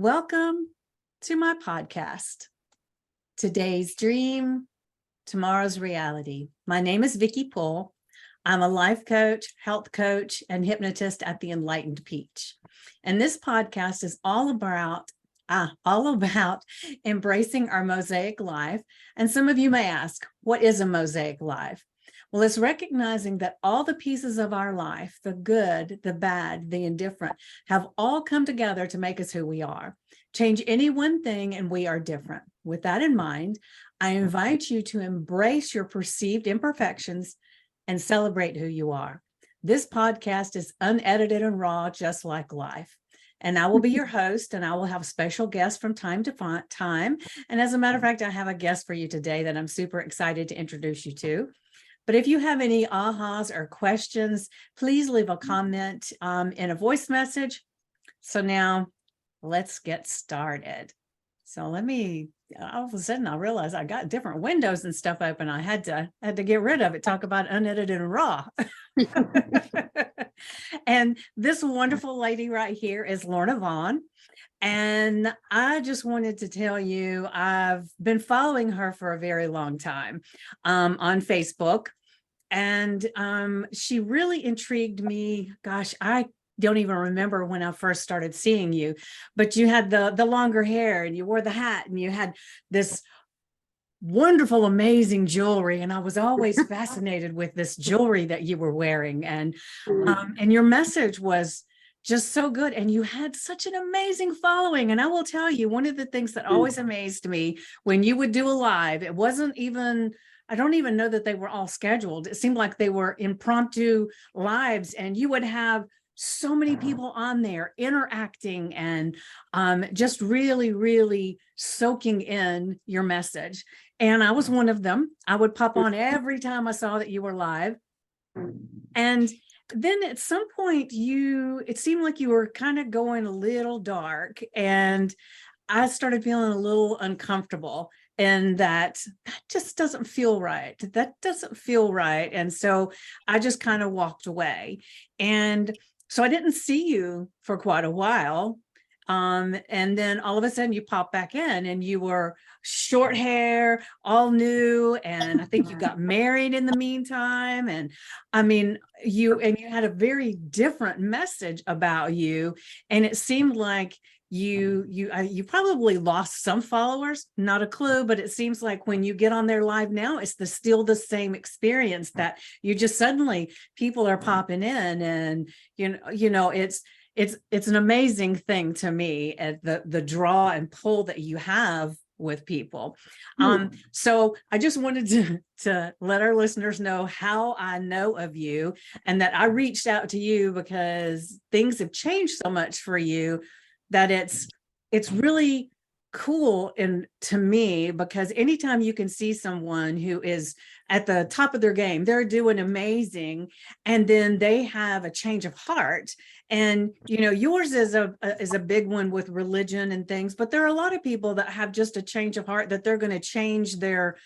Welcome to my podcast. Today's dream, tomorrow's reality. My name is Vicki Poole. I'm a life coach, health coach, and hypnotist at the Enlightened Peach. And this podcast is all about embracing our mosaic life. And some of you may ask, what is a mosaic life? Well, it's recognizing that all the pieces of our life, the good, the bad, the indifferent, have all come together to make us who we are. Change any one thing and we are different. With that in mind, I invite you to embrace your perceived imperfections and celebrate who you are. This podcast is unedited and raw, just like life. And I will be your host, and I will have special guests from time to time. And as a matter of fact, I have a guest for you today that I'm super excited to introduce you to. But if you have any ahas or questions, please leave a comment in a voice message. So now let's get started. So all of a sudden I realized I got different windows and stuff open. I had to get rid of it, talk about unedited and raw. And this wonderful lady right here is Lorna Vaughn. And I just wanted to tell you, I've been following her for a very long time on Facebook. And she really intrigued me. Gosh, I don't even remember when I first started seeing you, but you had the longer hair and you wore the hat and you had this wonderful, amazing jewelry. And I was always fascinated with this jewelry that you were wearing. And your message was just so good. And you had such an amazing following. And I will tell you, one of the things that always amazed me when you would do a live, it wasn't even, I don't even know that they were all scheduled. It seemed like they were impromptu lives, and you would have so many people on there interacting and just really, really soaking in your message. And I was one of them. I would pop on every time I saw that you were live. And then at some point it seemed like you were kind of going a little dark, and I started feeling a little uncomfortable. And that just doesn't feel right. That doesn't feel right. And so I just kind of walked away. And so I didn't see you for quite a while. And then all of a sudden you pop back in and you were short hair, all new. And I think you got married in the meantime. And I mean, you had a very different message about you. And it seemed like you probably lost some followers, not a clue, but it seems like when you get on there live now, it's still the same experience that you just suddenly people are popping in, and it's an amazing thing to me at the draw and pull that you have with people. So I just wanted to let our listeners know how I know of you, and that I reached out to you because things have changed so much for you that it's really cool to me, because anytime you can see someone who is at the top of their game, they're doing amazing, and then they have a change of heart. And yours is a big one with religion and things, but there are a lot of people that have just a change of heart, that they're going to change their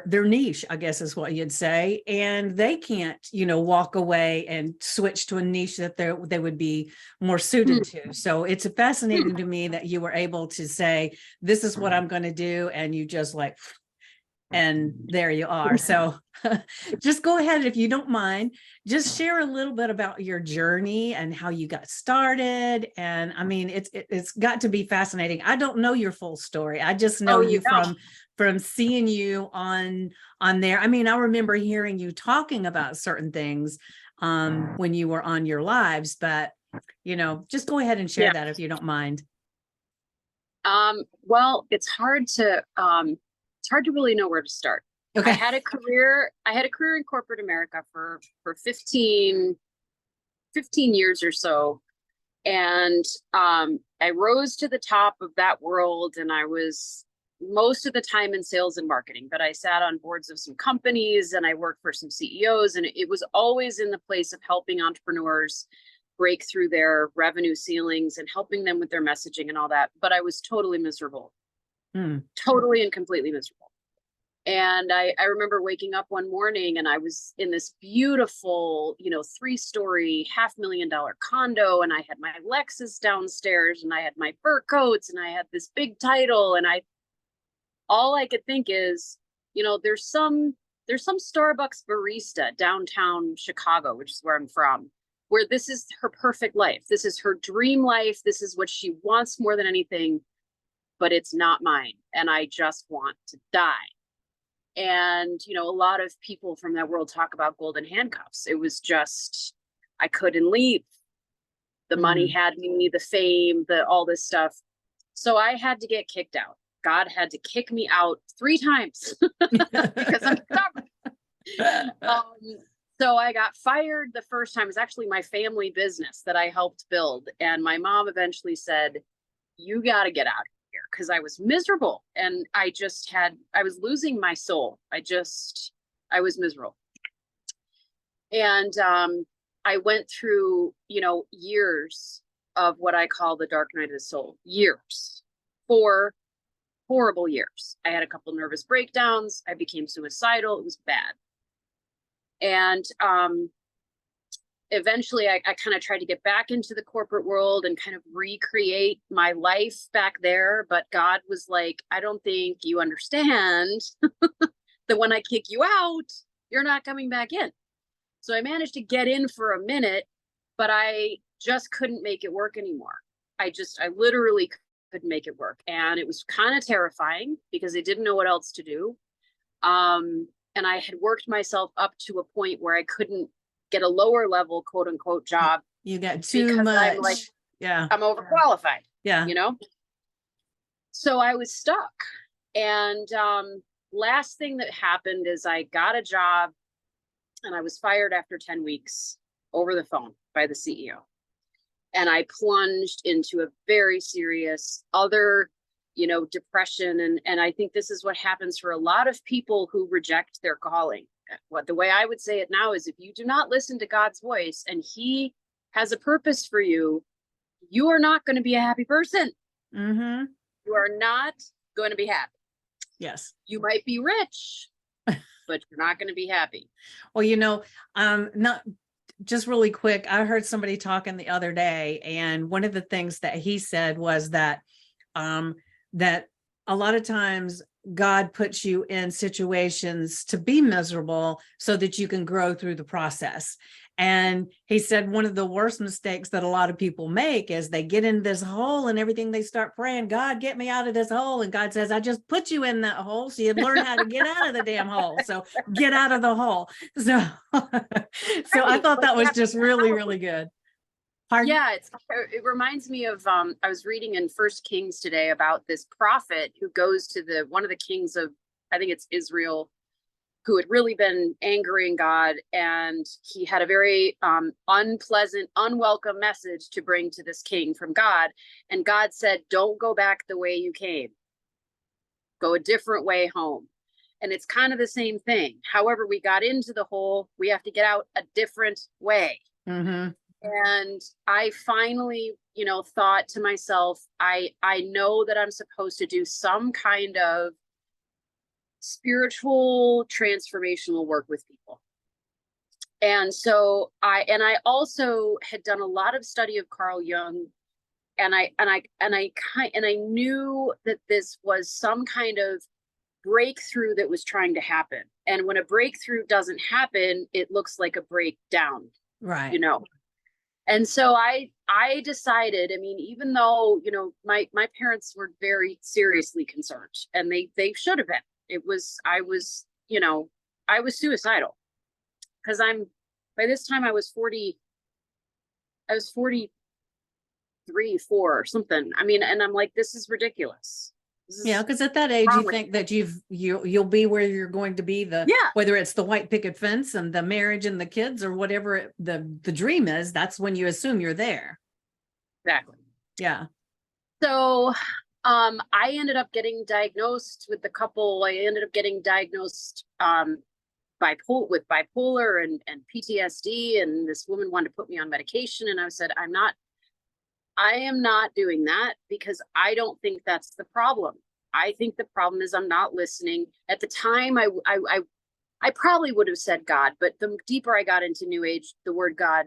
niche, I guess is what you'd say, and they can't walk away and switch to a niche that they would be more suited to. So it's fascinating to me that you were able to say, this is what I'm going to do, and you just and there you are. So just go ahead, if you don't mind, just share a little bit about your journey and how you got started. And I mean, it's got to be fascinating. I don't know your full story. I just know you from seeing you on there. I mean, I remember hearing you talking about certain things when you were on your lives, but just go ahead and share that if you don't mind. Well, it's hard to really know where to start. Okay. I had a career in corporate America for 15 years or so. And I rose to the top of that world, and I was most of the time in sales and marketing, but I sat on boards of some companies and I worked for some CEOs, and it was always in the place of helping entrepreneurs break through their revenue ceilings and helping them with their messaging and all that. But I was totally miserable, totally and completely miserable. And I remember waking up one morning and I was in this beautiful, 3-story, $500,000 condo. And I had my Lexus downstairs and I had my fur coats and I had this big title. And all I could think is, there's some Starbucks barista downtown Chicago, which is where I'm from, where this is her perfect life. This is her dream life. This is what she wants more than anything, but it's not mine. And I just want to die. And, a lot of people from that world talk about golden handcuffs. It was just, I couldn't leave. The money had me, the fame, all this stuff. So I had to get kicked out. God had to kick me out 3 times because I'm stubborn. So I got fired the first time. It was actually my family business that I helped build. And my mom eventually said, you got to get out of here, because I was miserable. And I was losing my soul. I was miserable. And I went through, years of what I call the dark night of the soul. Years. 4 horrible years. I had a couple nervous breakdowns. I became suicidal. It was bad. And eventually I kind of tried to get back into the corporate world and kind of recreate my life back there. But God was like, I don't think you understand that when I kick you out, you're not coming back in. So I managed to get in for a minute, but I just couldn't make it work anymore. I literally couldn't make it work. And it was kind of terrifying because I didn't know what else to do. And I had worked myself up to a point where I couldn't get a lower level, quote unquote, job. You got too much. I'm overqualified. Yeah. So I was stuck. And last thing that happened is I got a job and I was fired after 10 weeks over the phone by the CEO. And I plunged into a very serious other, depression. And I think this is what happens for a lot of people who reject their calling. The way I would say it now is, if you do not listen to God's voice and he has a purpose for you, you are not going to be a happy person. Mm-hmm. You are not going to be happy. Yes. You might be rich, but you're not going to be happy. Well, not just really quick. I heard somebody talking the other day, and one of the things that he said was that, that a lot of times God puts you in situations to be miserable so that you can grow through the process. And he said one of the worst mistakes that a lot of people make is they get in this hole and everything, they start praying, God, get me out of this hole. And God says, I just put you in that hole so you learn how to get out of the damn hole. So get out of the hole. So, I thought that was just really, really good. Pardon? Yeah, it reminds me of I was reading in First Kings today about this prophet who goes to one of the kings of, I think it's Israel, who had really been angering God, and he had a very unpleasant, unwelcome message to bring to this king from God. And God said, don't go back the way you came. Go a different way home. And it's kind of the same thing. However, we got into the hole, we have to get out a different way. Mm-hmm. And I finally, thought to myself, I know that I'm supposed to do some kind of spiritual transformational work with people. And so I also had done a lot of study of Carl Jung, and I knew that this was some kind of breakthrough that was trying to happen. And when a breakthrough doesn't happen, it looks like a breakdown. Right. And so I decided, even though, my parents were very seriously concerned, and they should have been. I was suicidal, because by this time I was 43, 4 or something. And I'm like, this is ridiculous. Yeah, because at that age, you think that you'll be where you're going to be, whether it's the white picket fence and the marriage and the kids or whatever the dream is. That's when you assume you're there. Exactly. Yeah. So I ended up getting diagnosed with the couple. I ended up getting diagnosed with bipolar and PTSD, and this woman wanted to put me on medication, and I said, I am not doing that, because I don't think that's the problem. I think the problem is I'm not listening. At the time, I probably would have said God, but the deeper I got into New Age, the word God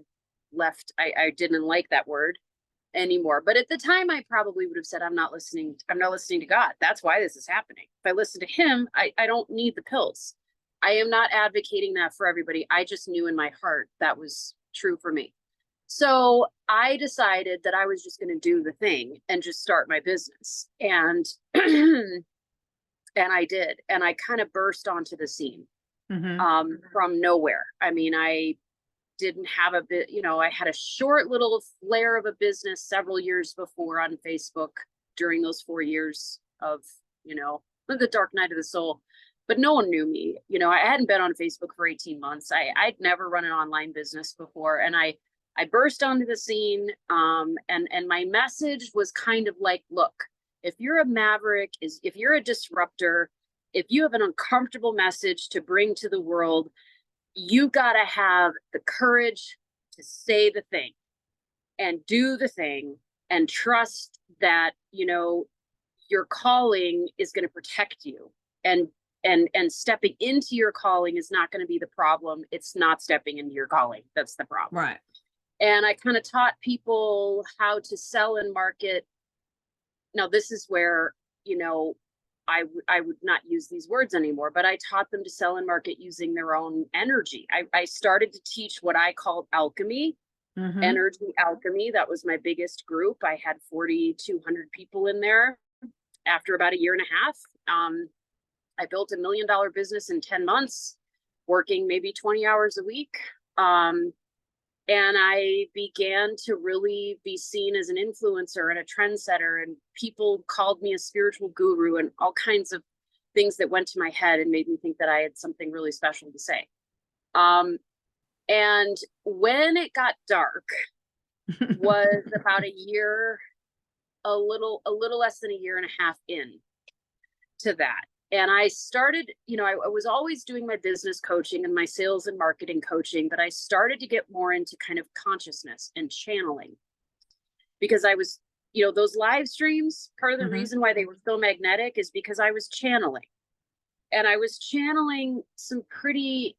left. I didn't like that word anymore. But at the time, I probably would have said, I'm not listening. I'm not listening to God. That's why this is happening. If I listen to him, I don't need the pills. I am not advocating that for everybody. I just knew in my heart that was true for me. So I decided that I was just going to do the thing and just start my business. And and I did. And I kind of burst onto the scene from nowhere. I mean, I didn't have a bit, I had a short little flare of a business several years before on Facebook during those 4 years of, the dark night of the soul. But no one knew me. I hadn't been on Facebook for 18 months. I'd never run an online business before. And I burst onto the scene. And my message was kind of like, look, if you're a maverick, if you're a disruptor, if you have an uncomfortable message to bring to the world, you got to have the courage to say the thing and do the thing and trust that, your calling is going to protect you. And stepping into your calling is not going to be the problem. It's not stepping into your calling. That's the problem. Right. And I kind of taught people how to sell and market. Now, this is where, I would not use these words anymore, but I taught them to sell and market using their own energy. I started to teach what I called alchemy, energy alchemy. That was my biggest group. I had 4,200 people in there. After about a year and a half, I built $1 million business in 10 months, working maybe 20 hours a week. And I began to really be seen as an influencer and a trendsetter, and people called me a spiritual guru and all kinds of things that went to my head and made me think that I had something really special to say. And when it got dark was about a little less than a year and a half in to that. And I started, I was always doing my business coaching and my sales and marketing coaching, but I started to get more into kind of consciousness and channeling, because I was, those live streams, part of the reason why they were so magnetic is because I was channeling, and I was channeling some pretty,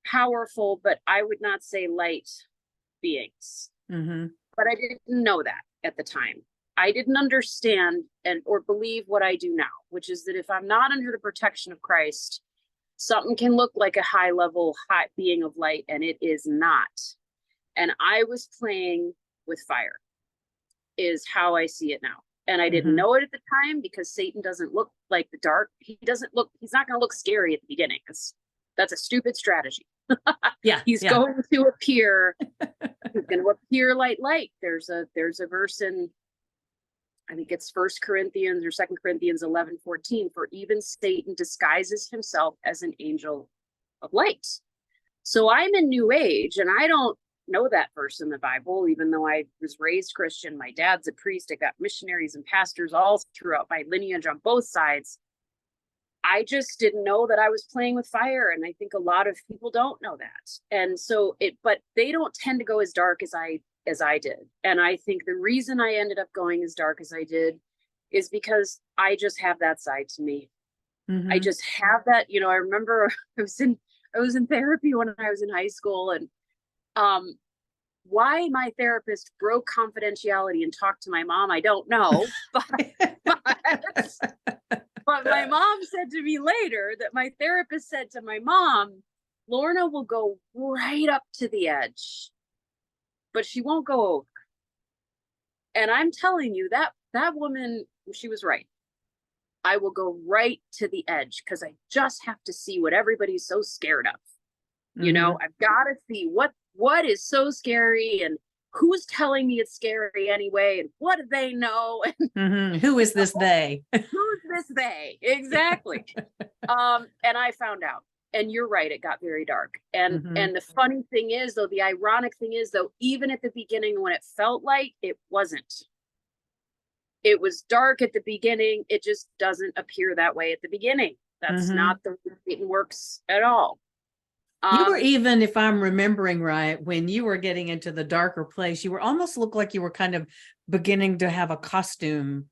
powerful, but I would not say light beings. But I didn't know that at the time. I didn't understand or believe what I do now, which is that if I'm not under the protection of Christ, something can look like a high level, high being of light, and it is not. And I was playing with fire, is how I see it now. And I didn't know it at the time, because Satan doesn't look like the dark. He's not going to look scary at the beginning. That's a stupid strategy. Yeah. He's going to appear. He's going to appear like light. There's a verse in, I think it's 1 Corinthians or 2 Corinthians 11:14, for even Satan disguises himself as an angel of light. So I'm in New Age, and I don't know that verse in the Bible, even though I was raised Christian. My dad's a priest. I got missionaries and pastors all throughout my lineage on both sides. I just didn't know that I was playing with fire. And I think a lot of people don't know that. And so but they don't tend to go as dark as I did. And I think the reason I ended up going as dark as I did is because I just have that side to me. I just have that, I remember I was in therapy when I was in high school, and why my therapist broke confidentiality and talked to my mom, I don't know. But my mom said to me later that my therapist said to my mom, Lorna will go right up to the edge, but she won't go over. And I'm telling you, that woman, she was right. I will go right to the edge, because I just have to see what everybody's so scared of. I've got to see what is so scary, and who's telling me it's scary anyway, and what do they know? Who is this they? Who's this they? Exactly. And I found out. And you're right, it got very dark. And the funny thing is, though, the ironic thing is, though, even at the beginning when it felt light, it wasn't. It was dark at the beginning. It just doesn't appear that way at the beginning. That's not the way it works at all. You were, even if I'm remembering right, when you were getting into the darker place, you were almost looked like you were kind of beginning to have a costume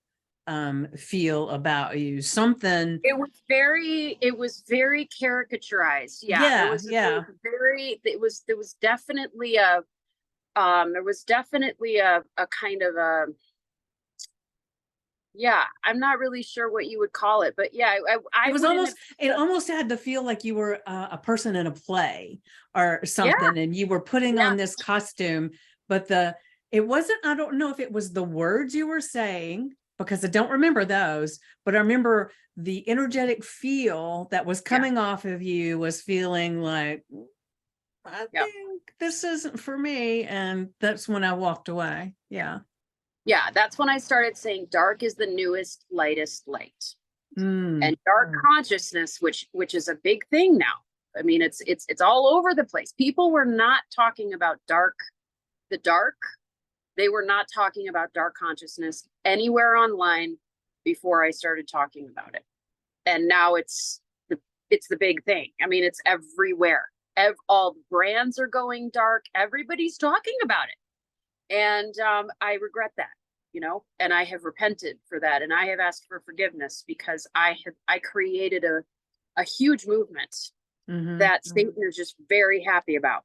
feel about you? Something. It was very caricaturized. Yeah, Yeah, yeah. there was definitely a kind of a, yeah, I'm not really sure what you would call it, but yeah, I It was wouldn't have, it almost had to feel like you were a person in a play or yeah, something, and you were putting yeah, on this costume, but it wasn't, I don't know if it was the words you were saying, because I don't remember those, but I remember the energetic feel that was yeah, coming off of you was feeling like, I yeah. think this isn't for me. And that's when I walked away. Yeah. Yeah, that's when I started saying dark is the newest, lightest light. Mm. And dark consciousness, which is a big thing now. I mean, it's all over the place. People were not talking about the dark. They were not talking about dark consciousness anywhere online before I started talking about it. And now it's the big thing. I mean, it's everywhere. All brands are going dark. Everybody's talking about it. And I regret that, and I have repented for that. And I have asked for forgiveness because I created a huge movement that Satan is just very happy about.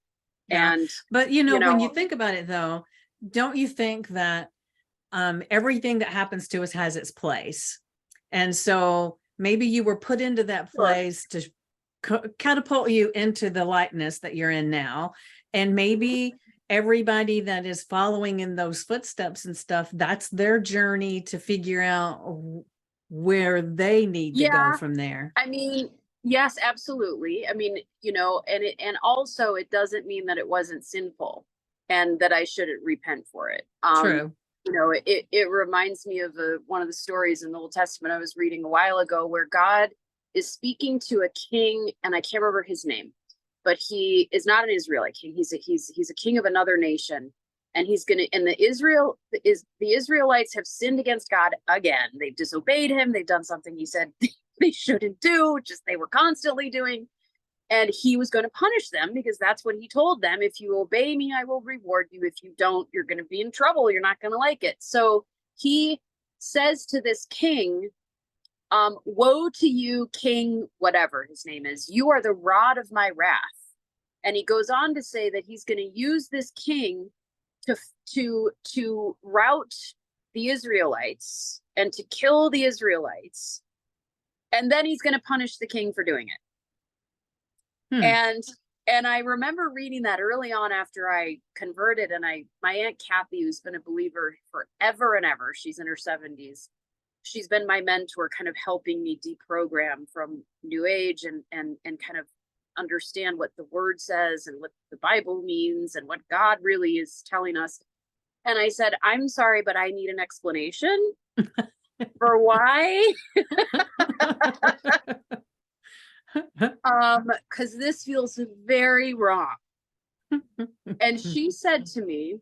Yeah. And, but when you think about it though, don't you think that everything that happens to us has its place? And so maybe you were put into that place to catapult you into the likeness that you're in now. And maybe everybody that is following in those footsteps and stuff, that's their journey to figure out where they need to go from there. I mean, yes, absolutely. I mean, and also it doesn't mean that it wasn't sinful and that I shouldn't repent for it. True. It reminds me of one of the stories in the Old Testament I was reading a while ago where God is speaking to a king, and I can't remember his name, but he is not an Israelite king. He's a king of another nation, and the Israelites have sinned against God again. They've disobeyed him. They've done something he said they shouldn't do, just they were constantly doing. And he was going to punish them because that's what he told them. If you obey me, I will reward you. If you don't, you're going to be in trouble. You're not going to like it. So he says to this king, woe to you, king, whatever his name is, you are the rod of my wrath. And he goes on to say that he's going to use this king to rout the Israelites and to kill the Israelites. And then he's going to punish the king for doing it. And I remember reading that early on after I converted, and my Aunt Kathy, who's been a believer forever and ever, she's in her 70s. She's been my mentor, kind of helping me deprogram from New Age and kind of understand what the word says and what the Bible means and what God really is telling us. And I said, I'm sorry, but I need an explanation for why. Because this feels very wrong. And she said to me,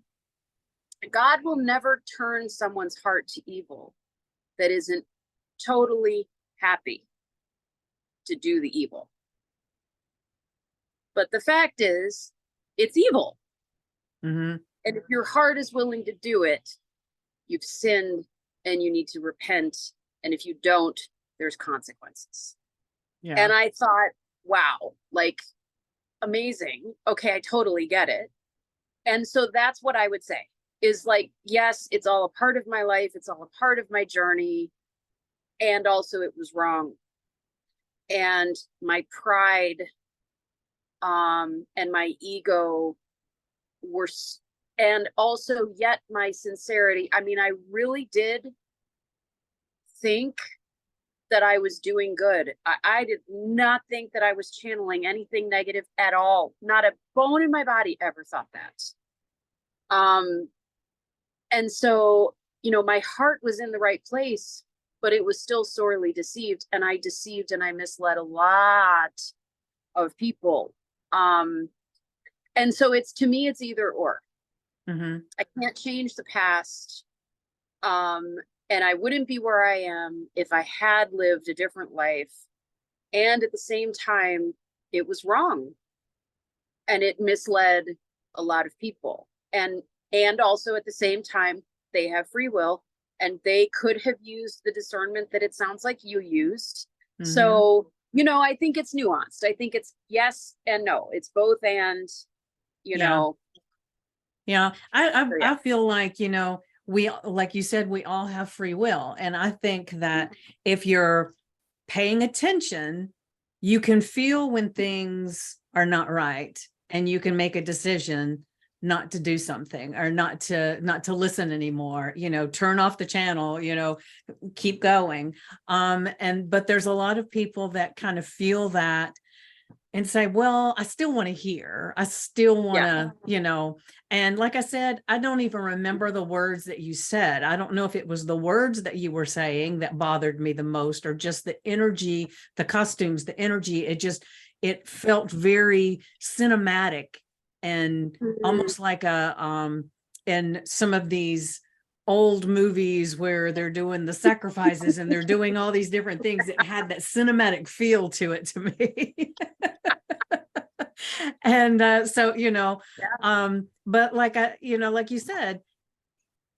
God will never turn someone's heart to evil that isn't totally happy to do the evil. But the fact is, it's evil. And if your heart is willing to do it, you've sinned and you need to repent. And if you don't, there's consequences. Yeah. And I thought, wow, like amazing. Okay, I totally get it. And so that's what I would say is like, yes, it's all a part of my life. It's all a part of my journey. And also it was wrong. And my pride and my ego were, and also yet my sincerity. I mean, I really did think that I was doing good. I did not think that I was channeling anything negative at all. Not a bone in my body ever thought that. And so, my heart was in the right place, but it was still sorely deceived. And I deceived and I misled a lot of people. And so to me, it's either or. I can't change the past. And I wouldn't be where I am if I had lived a different life. And at the same time, it was wrong. And it misled a lot of people. And also at the same time, they have free will and they could have used the discernment that it sounds like you used. Mhm. So, I think it's nuanced. I think it's yes and no. It's both and, Yeah. Yeah. so yeah. I feel like, like you said, we all have free will. And I think that if you're paying attention, you can feel when things are not right, and you can make a decision not to do something, or not to listen anymore, turn off the channel, keep going. But there's a lot of people that kind of feel that and say, well, I still want to hear, I still want Yeah. to, and like I said, I don't even remember the words that you said. I don't know if it was the words that you were saying that bothered me the most, or just the energy, the costumes, the energy. It felt very cinematic, and Mhm. almost like in some of these old movies where they're doing the sacrifices and they're doing all these different things. It had that cinematic feel to it to me. And so, but like you said,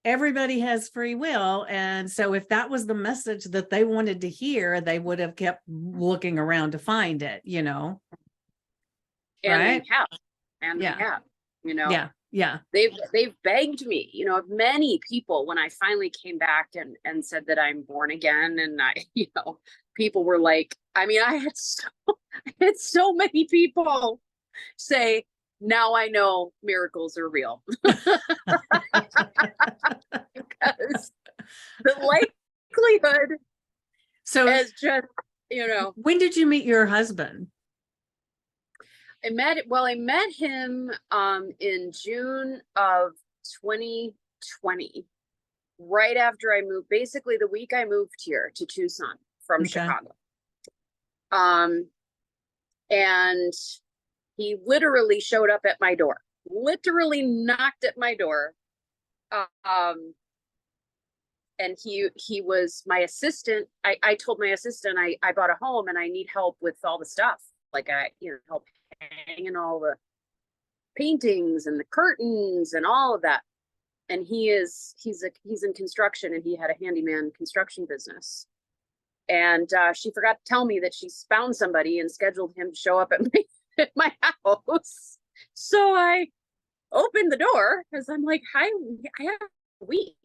everybody has free will. And so if that was the message that they wanted to hear, they would have kept looking around to find it, And they right? have, and they Yeah. have, you know, Yeah. Yeah. they've begged me, many people, when I finally came back and said that I'm born again. And I, people were like, I mean, I had so many people say, now I know miracles are real. Because the likelihood So is just, when did you meet your husband? I met him in June of 2020, right after I moved, basically the week I moved here to Tucson from Okay. Chicago. And he literally showed up at my door, literally knocked at my door. And he was my assistant. I told my assistant I bought a home and I need help with all the stuff. Like help hanging all the paintings and the curtains and all of that. And he's in construction, and he had a handyman construction business. And she forgot to tell me that she's found somebody and scheduled him to show up at my house. So I opened the door because I'm like, hi, I have a week.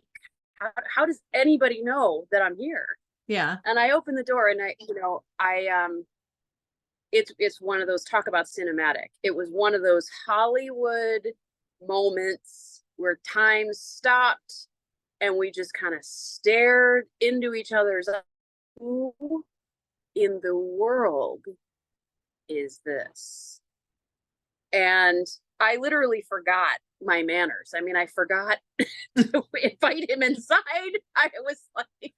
How does anybody know that I'm here? Yeah. And I opened the door, and it's one of those, talk about cinematic. It was one of those Hollywood moments where time stopped and we just kind of stared into each other's eyes. Who in the world is this? And I literally forgot my manners. I mean, I forgot to invite him inside. I was like,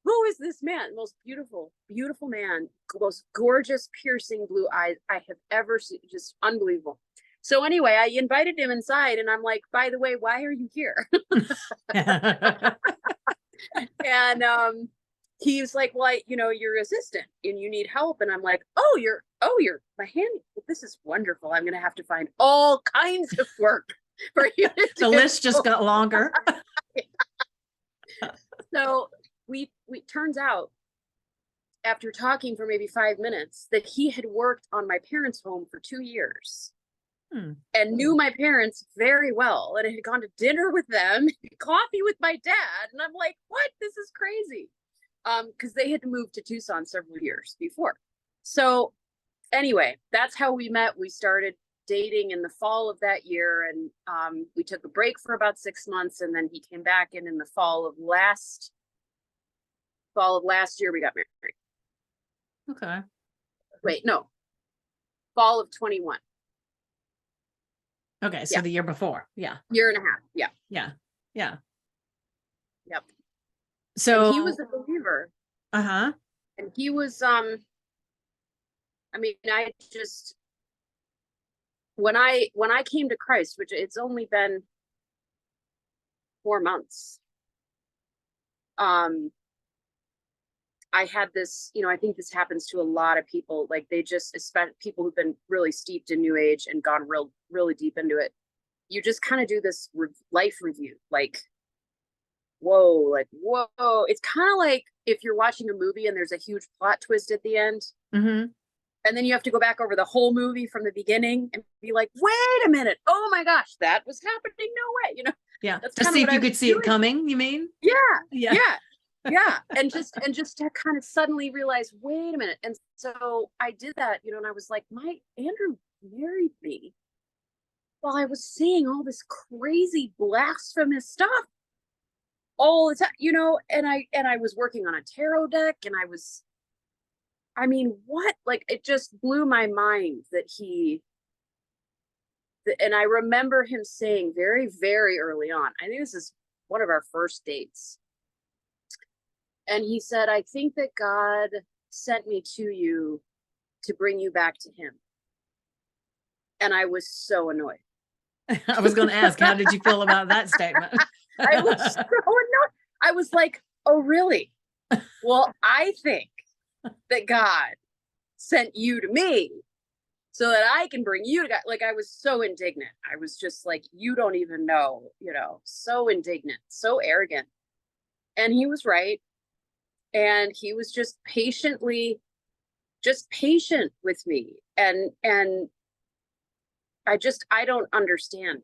who is this man? Most beautiful, beautiful man, most gorgeous, piercing blue eyes I have ever seen. Just unbelievable. So anyway, I invited him inside, and I'm like, by the way, why are you here? And he was like, well, you're your assistant and you need help. And I'm like, you're my hand. This is wonderful. I'm going to have to find all kinds of work for you to The do. list just got longer. So we turns out, after talking for maybe 5 minutes, that he had worked on my parents' home for 2 years. And knew my parents very well, and had gone to dinner with them, coffee with my dad. And I'm like, what? This is crazy. Because they had moved to Tucson several years before. So anyway, that's how we met. We started dating in the fall of that year, and we took a break for about 6 months, and then he came back, and in the fall of last year we got married. Okay. Wait, no, fall of 21. Okay, so Yeah. the year before. Yeah. Year and a half. Yeah. Yeah. Yeah. Yep. So and he was a believer. Uh-huh. And he was I mean, I just, when I came to Christ, which it's only been 4 months, I had this, I think this happens to a lot of people. Like, they just, especially people who've been really steeped in New Age and gone really deep into it. You just kind of do this life review. Like, whoa. It's kind of like if you're watching a movie and there's a huge plot twist at the end. Mm-hmm. And then you have to go back over the whole movie from the beginning and be like, wait a minute. Oh my gosh, that was happening. No way. Yeah. That's To kind of see what if I you was could see it doing. coming, you mean? Yeah. Yeah. Yeah. Yeah. And just to kind of suddenly realize, wait a minute. And so I did that, and I was like, my Andrew married me while I was saying all this crazy blasphemous stuff all the time, and I was working on a tarot deck, and what? Like, it just blew my mind and I remember him saying very, very early on, I think this is one of our first dates. And he said, I think that God sent me to you to bring you back to him. And I was so annoyed. I was going to ask, how did you feel about that statement? I was so annoyed. I was like, oh, really? Well, I think that God sent you to me so that I can bring you to God. Like, I was so indignant. I was just like, you don't even know, so indignant, so arrogant. And he was right. And he was just patient with me. And I don't understand.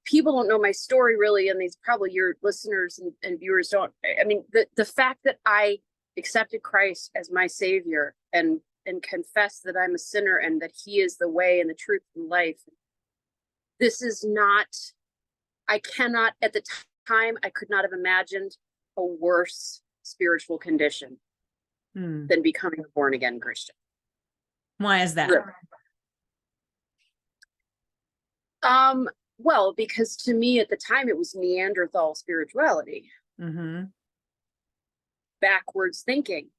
People don't know my story really, and these probably your listeners and viewers don't. The fact that I accepted Christ as my savior and confess that I'm a sinner and that he is the way and the truth and life. This is not, I cannot, at the time, I could not have imagined a worse spiritual condition than becoming a born again Christian. Why is that? Really. Well, because to me at the time it was Neanderthal spirituality, backwards thinking,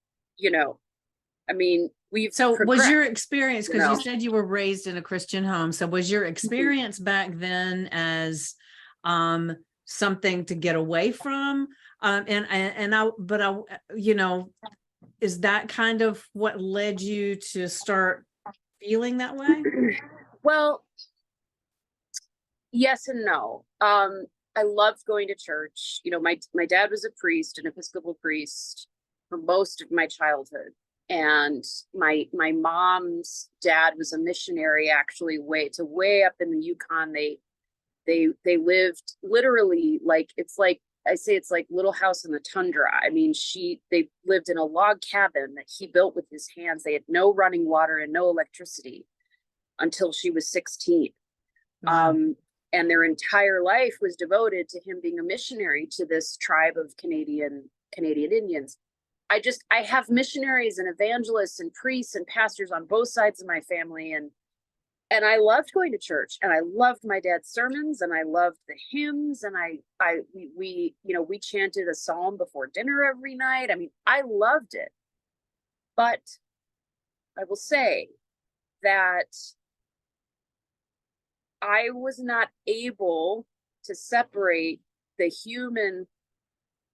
we've So was your progressed, experience, because you said you were raised in a Christian home, so was your experience back then as something to get away from? Is that kind of what led you to start feeling that way? Well, yes and no. I loved going to church. My dad was a priest, an Episcopal priest, for most of my childhood. And my mom's dad was a missionary, actually, way up in the Yukon. They lived literally I say it's like Little House in the Tundra. They lived in a log cabin that he built with his hands. They had no running water and no electricity until she was 16. Wow. And their entire life was devoted to him being a missionary to this tribe of Canadian Indians. I have missionaries and evangelists and priests and pastors on both sides of my family. And I loved going to church, and I loved my dad's sermons, and I loved the hymns. And we chanted a psalm before dinner every night. I loved it. But I will say that I was not able to separate the human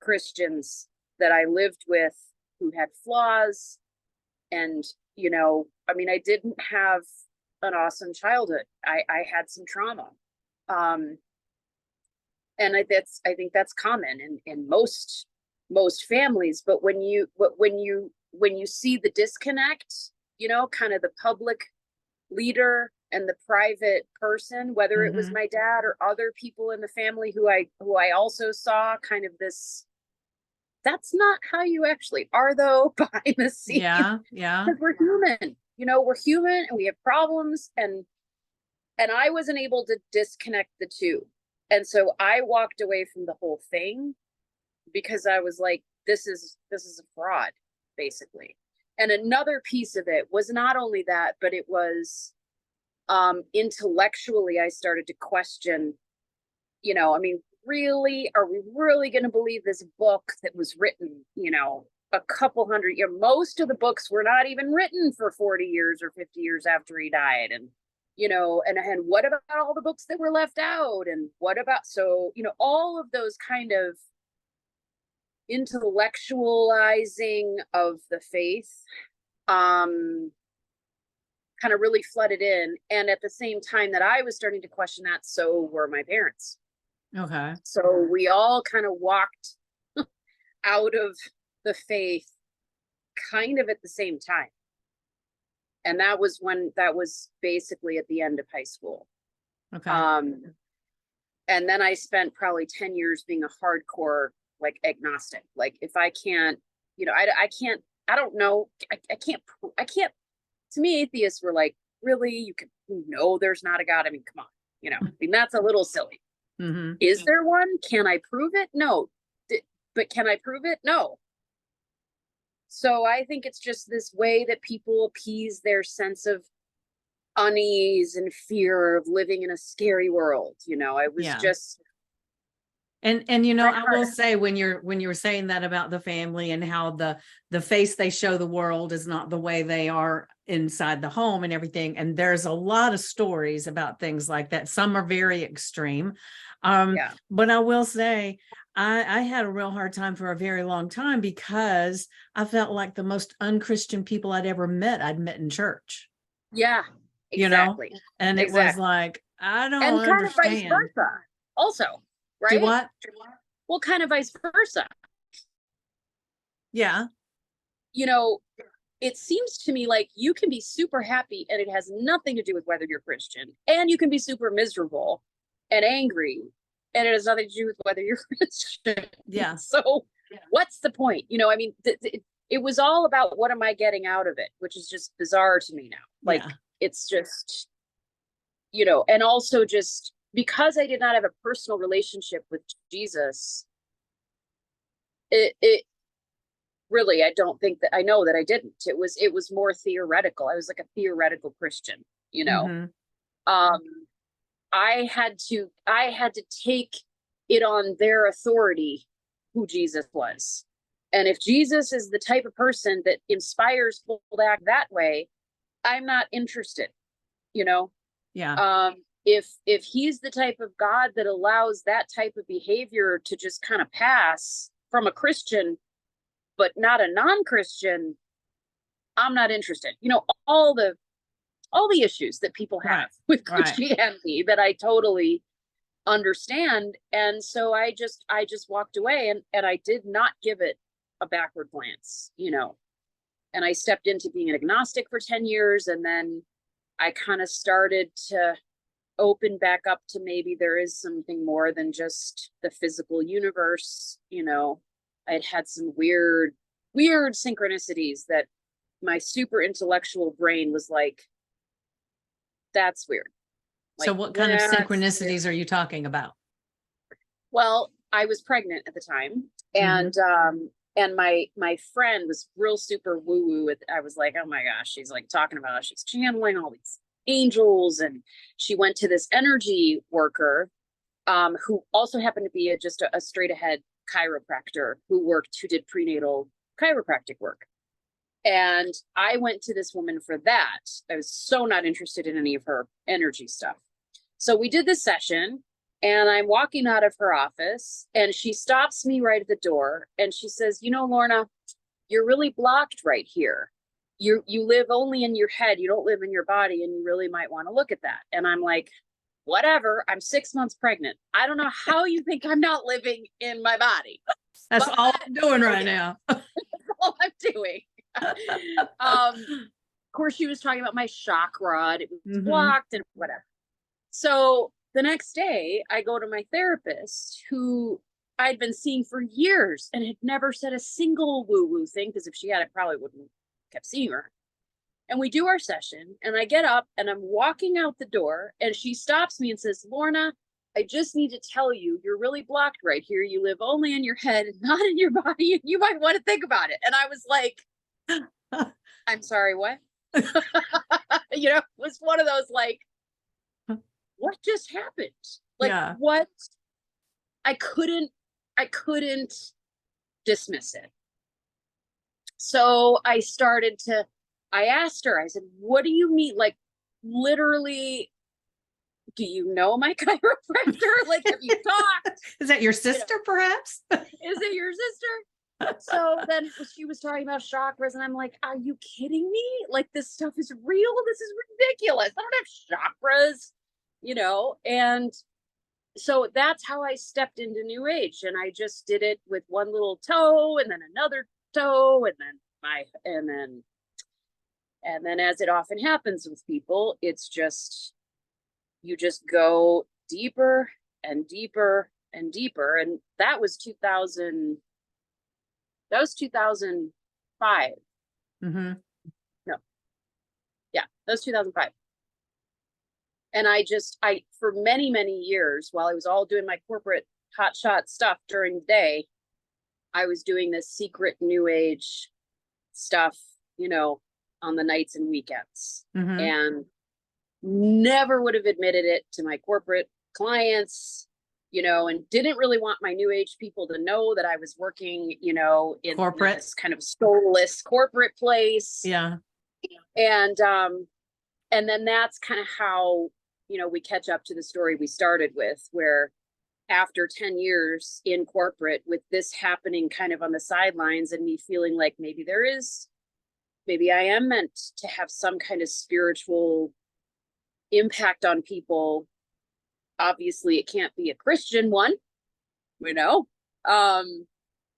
Christians that I lived with who had flaws. And, I didn't have an awesome childhood. I had some trauma. And I think that's common in most families. But when you see the disconnect, kind of the public leader and the private person, whether it was my dad or other people in the family who I also saw kind of this, that's not how you actually are, though, behind the scenes. Yeah. Because we're human, we're human and we have problems, and I wasn't able to disconnect the two. And so I walked away from the whole thing because I was like, this is a fraud, basically. And another piece of it was not only that, but it was intellectually, I started to question, really, are we really going to believe this book that was written, a couple hundred years? Most of the books were not even written for 40 years or 50 years after he died. And, and what about all the books that were left out? And what about, all of those kind of intellectualizing of the faith kind of really flooded in. And at the same time that I was starting to question that, so were my parents. Okay. So we all kind of walked out of the faith kind of at the same time. And that was basically at the end of high school. Okay. And then I spent probably 10 years being a hardcore, like, agnostic. Like, if I can't, I don't know. I can't, to me, atheists were like, really? You know, there's not a God. I mean, come on, I mean, that's a little silly. Mm-hmm. Is there one? Can I prove it? No. But can I prove it? No. So I think it's just this way that people appease their sense of unease and fear of living in a scary world. I was just. And I will say, when you were saying that about the family and how the face they show the world is not the way they are inside the home and everything, and there's a lot of stories about things like that. Some are very extreme. But I will say, I had a real hard time for a very long time because I felt like the most unchristian people I'd met in church. Yeah, exactly. And it was like, I don't understand. And kind of vice versa also, right? Do what? Well, kind of vice versa. Yeah. It seems to me like you can be super happy and it has nothing to do with whether you're Christian, and you can be super miserable and angry and it has nothing to do with whether you're Christian. Yeah. So what's the point? I mean, it was all about, what am I getting out of it? Which is just bizarre to me now. Like, it's just, and also just because I did not have a personal relationship with Jesus, it really, I don't think that I know that I didn't. It was more theoretical. I was like a theoretical Christian, Mm-hmm. I had to take it on their authority who Jesus was. And if Jesus is the type of person that inspires people to act that way, I'm not interested, Yeah. If he's the type of God that allows that type of behavior to just kind of pass from a Christian, but not a non-Christian, I'm not interested. All the issues that people have with Christianity that I totally understand. And so I just walked away, and I did not give it a backward glance, and I stepped into being an agnostic for 10 years. And then I kind of started to open back up to maybe there is something more than just the physical universe. I'd had some weird synchronicities that my super intellectual brain was like, that's weird. So what kind of synchronicities are you talking about? Well, I was pregnant at the time, and and my friend was real super woo-woo. I was like, oh my gosh, she's like talking about, she's channeling all these angels, and she went to this energy worker who also happened to be just a straight ahead chiropractor who did prenatal chiropractic work. And I went to this woman for that. I was so not interested in any of her energy stuff. So we did this session, and I'm walking out of her office, and she stops me right at the door, and she says, Lorna, you're really blocked right here. You live only in your head. You don't live in your body, and you really might want to look at that. And I'm like, whatever. I'm 6 months pregnant. I don't know how you think I'm not living in my body. That's all I'm doing right now. That's all I'm doing. Of course, she was talking about my chakra. It was blocked and whatever. So the next day, I go to my therapist, who I'd been seeing for years and had never said a single woo-woo thing, because if she had, I probably wouldn't have kept seeing her. And we do our session, and I get up and I'm walking out the door, and she stops me and says, Lorna, I just need to tell you, you're really blocked right here. You live only in your head, not in your body, and you might want to think about it. And I was like, I'm sorry, what? It was one of those like, what just happened? Like, what? I couldn't dismiss it. So I asked her, I said, what do you mean? Like, literally, do you know my chiropractor? Like, have you talked? Is that your sister, perhaps? Is it your sister? So then she was talking about chakras, and I'm like, are you kidding me? Like, this stuff is real. This is ridiculous. I don't have chakras, and so that's how I stepped into New Age. And I just did it with one little toe and then another toe, and then as it often happens with people, it's just, you just go deeper and deeper and deeper. And that was 2005. Mm-hmm. No, yeah, that was 2005. And for many, many years, while I was all doing my corporate hotshot stuff during the day, I was doing this secret New Age stuff, on the nights and weekends. Mm-hmm. And never would have admitted it to my corporate clients, and didn't really want my New Age people to know that I was working, in Corporate. this kind of soulless corporate place. Yeah. And then that's kind of how, we catch up to the story we started with, where after 10 years in corporate, with this happening kind of on the sidelines, and me feeling like maybe I am meant to have some kind of spiritual impact on people. Obviously, it can't be a Christian one,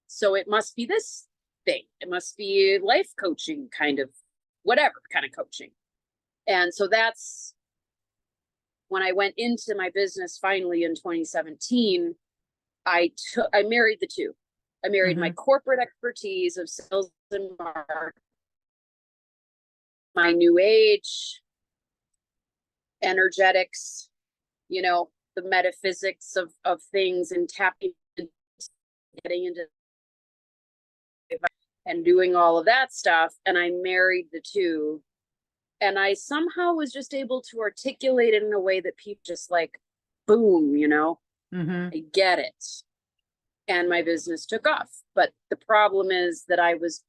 so it must be this thing. It must be life coaching, kind of, whatever kind of coaching. And so that's when I went into my business finally in 2017. I married the two. I married my corporate expertise of sales and marketing, my New Age energetics, the metaphysics of things, and tapping, getting into and doing all of that stuff. And I married the two. And I somehow was just able to articulate it in a way that people just like, boom, I get it. And my business took off. But the problem is that I was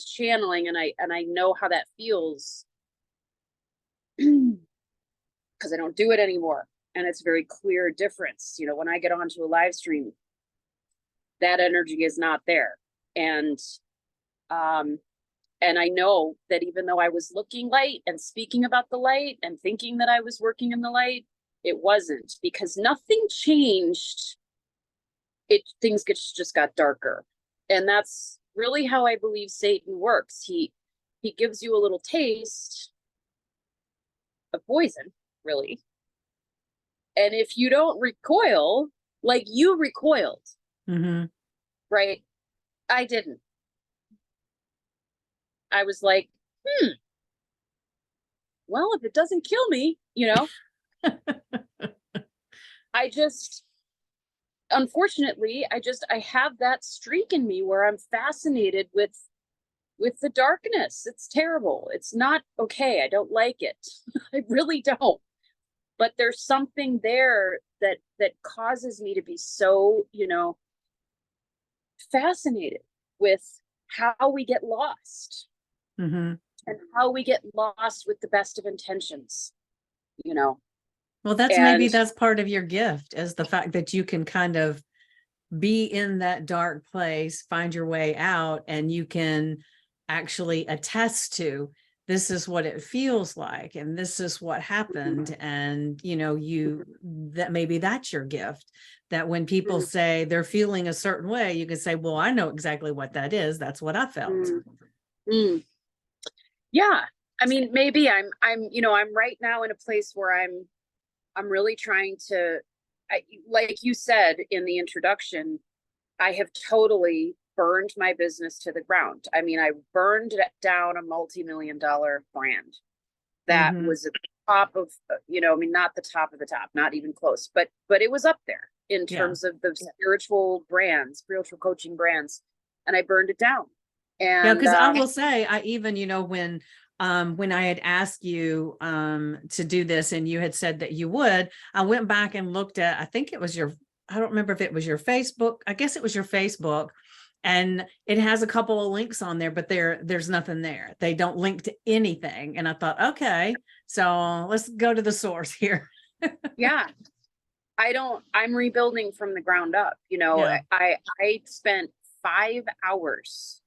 channeling, and I know how that feels, because I don't do it anymore. And it's a very clear difference. When I get onto a live stream, that energy is not there. And I know that even though I was looking light and speaking about the light and thinking that I was working in the light, it wasn't, because nothing changed. Things just got darker. And that's really how I believe Satan works. He gives you a little taste of poison, really. And if you don't recoil, like you recoiled, right? I didn't. I was like, well, if it doesn't kill me, unfortunately, I have that streak in me where I'm fascinated with the darkness. It's terrible. It's not okay. I don't like it. I really don't. But there's something there that causes me to be so, fascinated with how we get lost. And how we get lost with the best of intentions, Well, maybe that's part of your gift, is the fact that you can kind of be in that dark place, find your way out, and you can actually attest to, this is what it feels like, and this is what happened. And that maybe that's your gift, that when people say they're feeling a certain way, you can say, well, I know exactly what that is. That's what I felt. Yeah. I mean, maybe I'm right now in a place where I'm really trying to, like you said in the introduction, I have totally burned my business to the ground. I mean, I burned down a multi-million-dollar brand that was at the top of, not the top of the top, not even close, but it was up there in terms of the spiritual coaching brands. And I burned it down. And because I will say, I even, when I had asked you to do this, and you had said that you would, I went back and looked at, I think it was I don't remember if it was your Facebook. I guess it was your Facebook, and it has a couple of links on there, but there's nothing there. They don't link to anything. And I thought, okay, so let's go to the source here. Yeah. I'm rebuilding from the ground up. You know, Yeah. I spent 5 hours,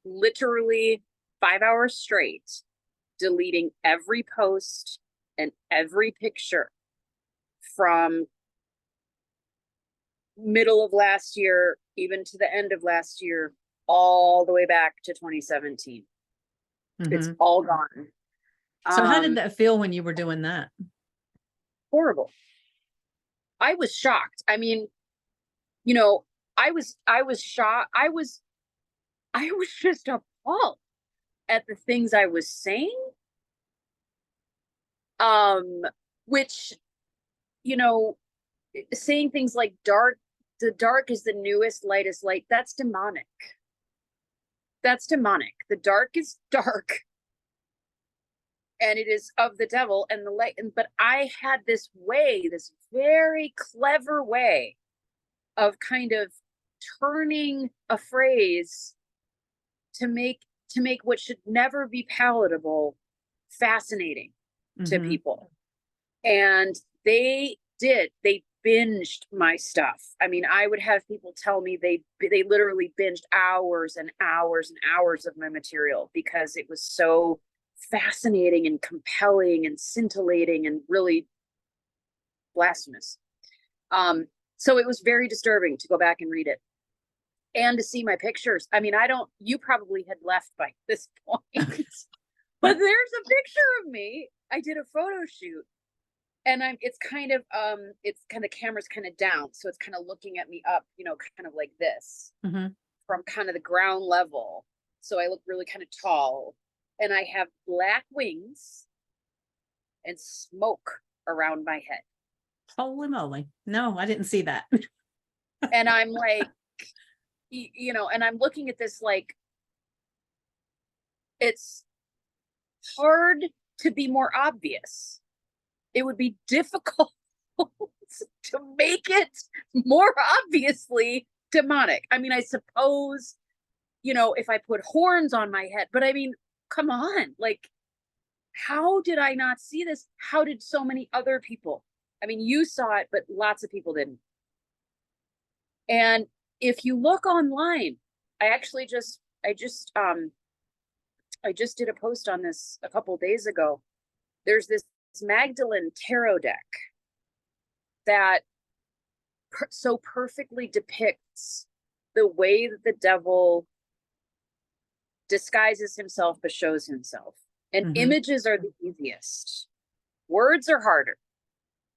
literally 5 hours straight, deleting every post and every picture from middle of last year, even to the end of last year, all the way back to 2017. It's Mm-hmm. all gone. So how did that feel when you were doing that? Horrible. I was shocked. I mean, you know, I was shocked. I was just appalled at the things I was saying. Um, which, you know, saying things like the dark is the newest, lightest light, that's demonic. That's demonic. The dark is dark and it is of the devil, and the light. But I had this way, this very clever way of kind of turning a phrase to make what should never be palatable fascinating to Mm-hmm. people. And they binged my stuff. I mean, I would have people tell me they literally binged hours and hours and hours of my material because it was so fascinating and compelling and scintillating and really blasphemous. So it was very disturbing to go back and read it and to see my pictures. I mean, you probably had left by this point, but there's a picture of me. I did a photo shoot, and it's kind of camera's kind of down, so it's kind of looking at me up, you know, kind of like this, Mm-hmm. from kind of the ground level. So I look really kind of tall, and I have black wings and smoke around my head. Holy moly. No, I didn't see that. And I'm like, you know, and I'm looking at this like, it's hard to be more obvious. It would be difficult to make it more obviously demonic. I mean, I suppose, you know, if I put horns on my head, but I mean, come on, like, how did I not see this? How did so many other people? I mean, you saw it, but lots of people didn't. And if you look online, I just did a post on this a couple days ago. There's this Magdalene tarot deck that so perfectly depicts the way that the devil disguises himself but shows himself. And Mm-hmm. images are the easiest. Words are harder.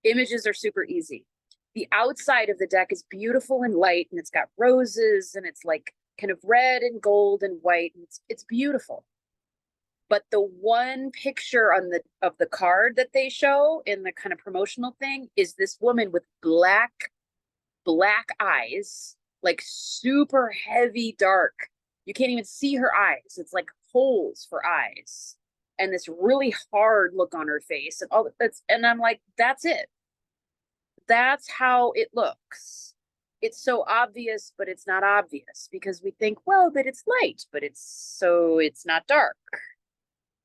Images are super easy. The outside of the deck is beautiful and light, and it's got roses, and it's like kind of red and gold and white, and it's beautiful. But the one picture of the card that they show in the kind of promotional thing is this woman with black eyes, like super heavy dark. You can't even see her eyes. It's like holes for eyes, and this really hard look on her face, and all that's. And I'm like, that's it. That's how it looks. It's so obvious, but it's not obvious because we think, well, but it's light, but it's not dark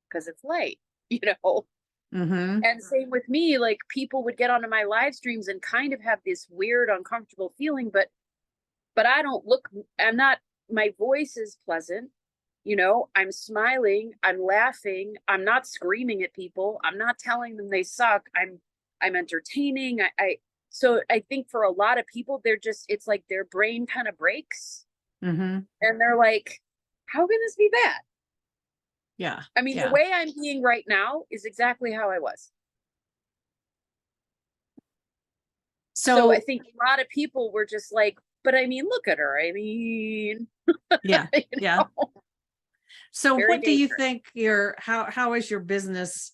because it's light, you know. Mm-hmm. And same with me, like people would get onto my live streams and kind of have this weird, uncomfortable feeling, but I'm not, my voice is pleasant, you know, I'm smiling, I'm laughing, I'm not screaming at people, I'm not telling them they suck, I'm entertaining. So I think for a lot of people, it's like their brain kind of breaks, Mm-hmm. and they're like, how can this be bad? Yeah. I mean, Yeah. the way I'm being right now is exactly how I was. So I think a lot of people were just like, but I mean, look at her. I mean, yeah. Yeah. So very what do you dangerous. think how is your business?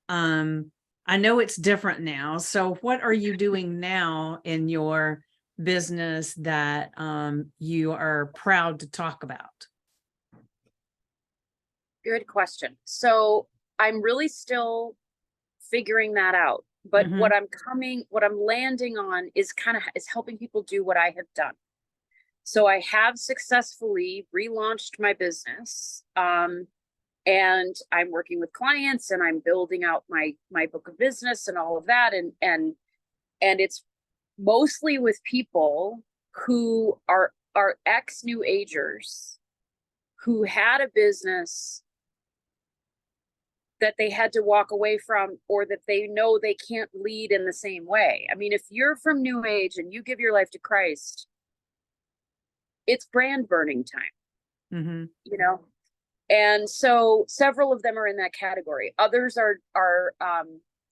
I know it's different now. So what are you doing now in your business that you are proud to talk about? Good question. So I'm really still figuring that out. But Mm-hmm. what I'm landing on is helping people do what I have done. So I have successfully relaunched my business. And I'm working with clients, and I'm building out my book of business and all of that. And mostly with people who are ex New Agers who had a business that they had to walk away from, or that they know they can't lead in the same way. I mean, if you're from New Age and you give your life to Christ, it's brand burning time, Mm-hmm. you know? And so several of them are in that category. Others are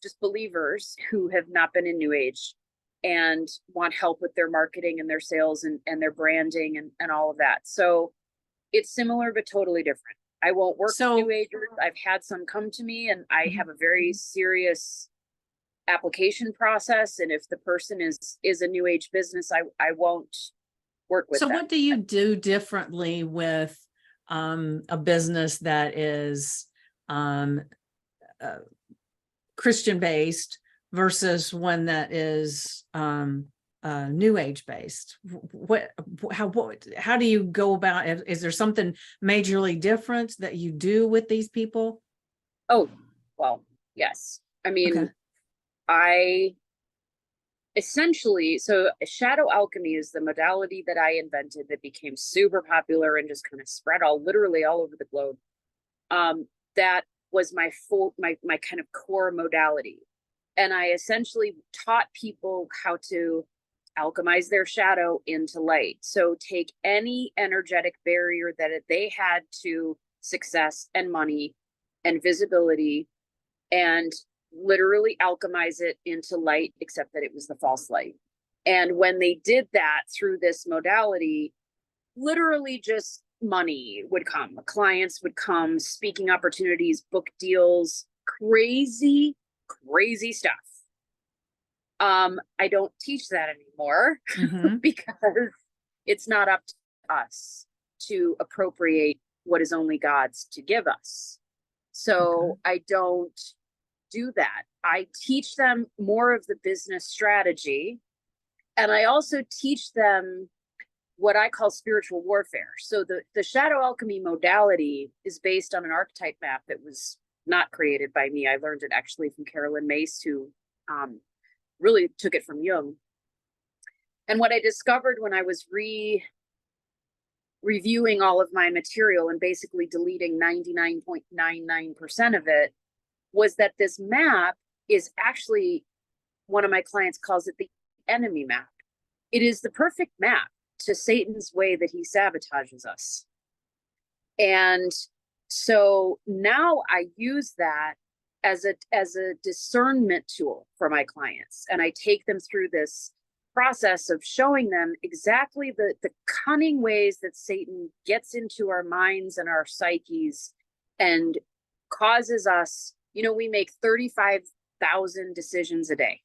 just believers who have not been in New Age and want help with their marketing and their sales and their branding and all of that. So it's similar, but totally different. I won't work with New Agers. I've had some come to me, and I have a very serious application process. And if the person is a New Age business, I won't work with them. So what do you do differently with a business that is Christian based versus one that is New Age based? How do you go about it? Is there something majorly different that you do with these people? Oh, well, yes. I mean, Okay. I essentially, so shadow alchemy is the modality that I invented that became super popular and just kind of spread literally all over the globe. That was my kind of core modality. And I essentially taught people how to alchemize their shadow into light. So take any energetic barrier that they had to success and money and visibility, and literally alchemize it into light, except that it was the false light. And when they did that through this modality, literally just money would come, clients would come, speaking opportunities, book deals, crazy stuff. I don't teach that anymore because it's not up to us to appropriate what is only God's to give us. So I don't do that. I teach them more of the business strategy, and I also teach them what I call spiritual warfare. So the shadow alchemy modality is based on an archetype map that was not created by me. I learned it actually from Carolyn Mace, who really took it from Jung. And what I discovered when I was reviewing all of my material and basically deleting 99.99% of it was that this map is actually, one of my clients calls it the enemy map. It is the perfect map to Satan's way that he sabotages us. And so now I use that as a discernment tool for my clients. And I take them through this process of showing them exactly the cunning ways that Satan gets into our minds and our psyches and causes us, we make 35,000 decisions a day.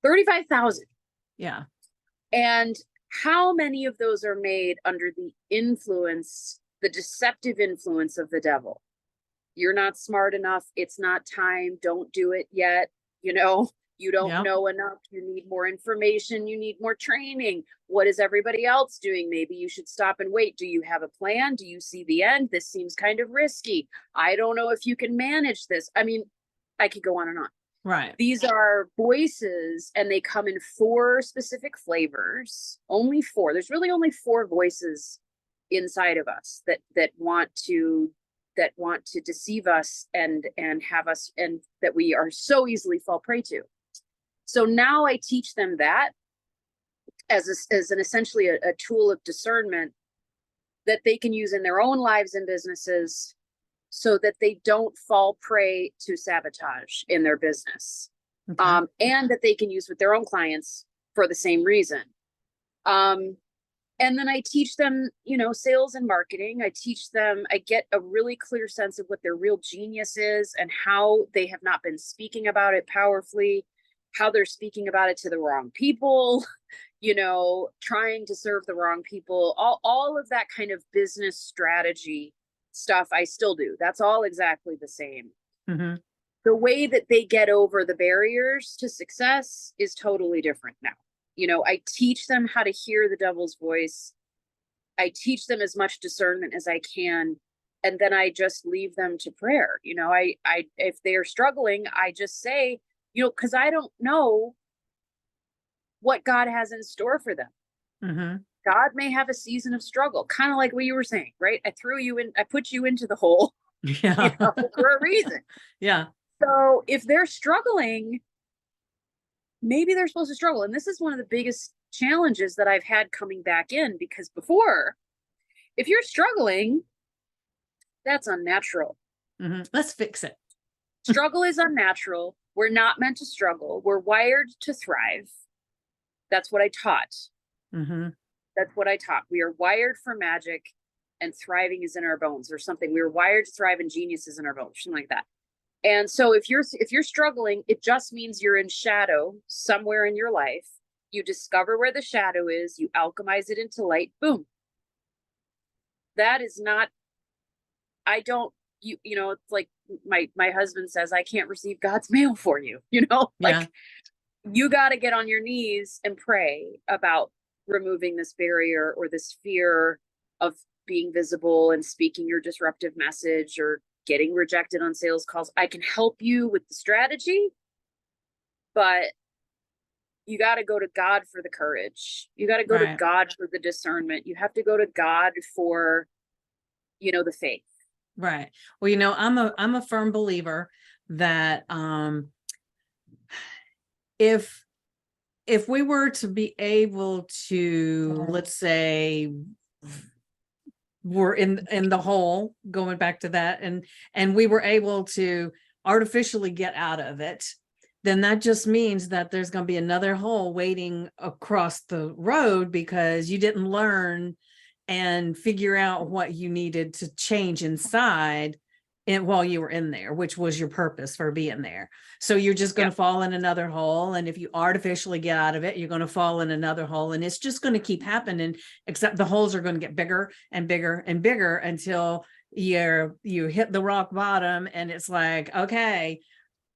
35,000. Yeah. And how many of those are made under the influence, the deceptive influence of the devil? You're not smart enough. It's not time. Don't do it yet. You don't know enough. You need more information. You need more training. What is everybody else doing? Maybe you should stop and wait. Do you have a plan? Do you see the end? This seems kind of risky. I don't know if you can manage this. I mean, I could go on and on. Right. These are voices, and they come in 4 specific flavors. Only 4. There's really only 4 voices inside of us that want to deceive us and have us, and that we are so easily fall prey to. So now I teach them that as an essentially a tool of discernment that they can use in their own lives and businesses, so that they don't fall prey to sabotage in their business, and that they can use with their own clients for the same reason. And then I teach them, sales and marketing. I get a really clear sense of what their real genius is and how they have not been speaking about it powerfully, how they're speaking about it to the wrong people, trying to serve the wrong people, all of that kind of business strategy stuff I still do. That's all exactly the same. The way that they get over the barriers to success is totally different now. I teach them how to hear the devil's voice. I teach them as much discernment as I can. And then I just leave them to prayer. If they're struggling, I just say, because I don't know what God has in store for them. Mm-hmm. God may have a season of struggle, kind of like what you were saying, right? I put you into the hole, Yeah. for a reason. Yeah. So if they're struggling, maybe they're supposed to struggle. And this is one of the biggest challenges that I've had coming back in, because before, if you're struggling, that's unnatural. Mm-hmm. Let's fix it. Struggle is unnatural. We're not meant to struggle. We're wired to thrive. That's what I taught. Mm-hmm. That's what I taught. We are wired for magic, and thriving is in our bones, or something. We are wired to thrive, and genius is in our bones, something like that. And so if you're struggling, it just means you're in shadow somewhere in your life. You discover where the shadow is, you alchemize it into light, boom. That is not, I don't, you know, it's like my husband says, I can't receive God's mail for you, Yeah. like you got to get on your knees and pray about removing this barrier or this fear of being visible and speaking your disruptive message or getting rejected on sales calls. I can help you with the strategy, but you got to go to God for the courage. You got to go to Right. God for the discernment. You have to go to God for, the faith. Right. Well, I'm a firm believer that if we were to be able to, let's say, we're in the hole, going back to that, and we were able to artificially get out of it, then that just means that there's going to be another hole waiting across the road because you didn't learn and figure out what you needed to change inside and while you were in there, which was your purpose for being there. So you're just going to fall in another hole. And if you artificially get out of it, you're going to fall in another hole. And it's just going to keep happening, except the holes are going to get bigger and bigger and bigger until you hit the rock bottom. And it's like, okay,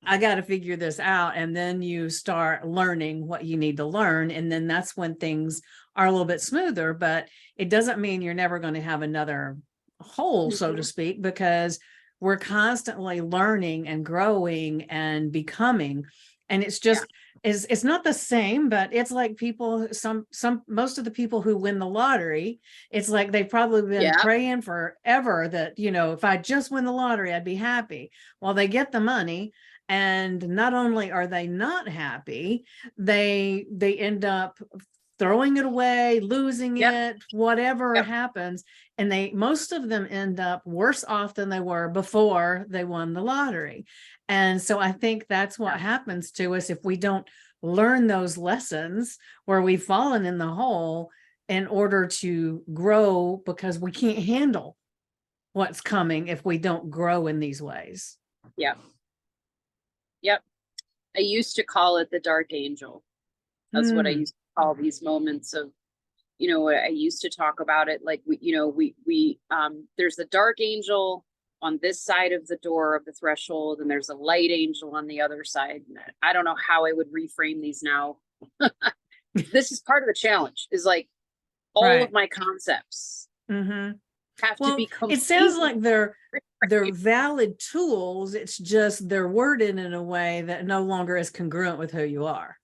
I got to figure this out. And then you start learning what you need to learn. And then that's when things are a little bit smoother, but it doesn't mean you're never going to have another hole, so to speak, because we're constantly learning and growing and becoming. And it's just, it's not the same, but it's like people, most of the people who win the lottery, it's like they've probably been praying forever that, if I just win the lottery, I'd be happy. Well, they get the money. And not only are they not happy, they end up throwing it away, losing it, whatever happens. And most of them end up worse off than they were before they won the lottery. And so I think that's what happens to us if we don't learn those lessons where we've fallen in the hole in order to grow, because we can't handle what's coming if we don't grow in these ways. Yep. I used to call it the dark angel. That's what I used to call these moments of, I used to talk about it like there's the dark angel on this side of the door of the threshold, and there's a light angel on the other side. I don't know how I would reframe these now. This is part of the challenge, is like all of my concepts have to be complete. It sounds like they're valid tools. It's just they're worded in a way that no longer is congruent with who you are.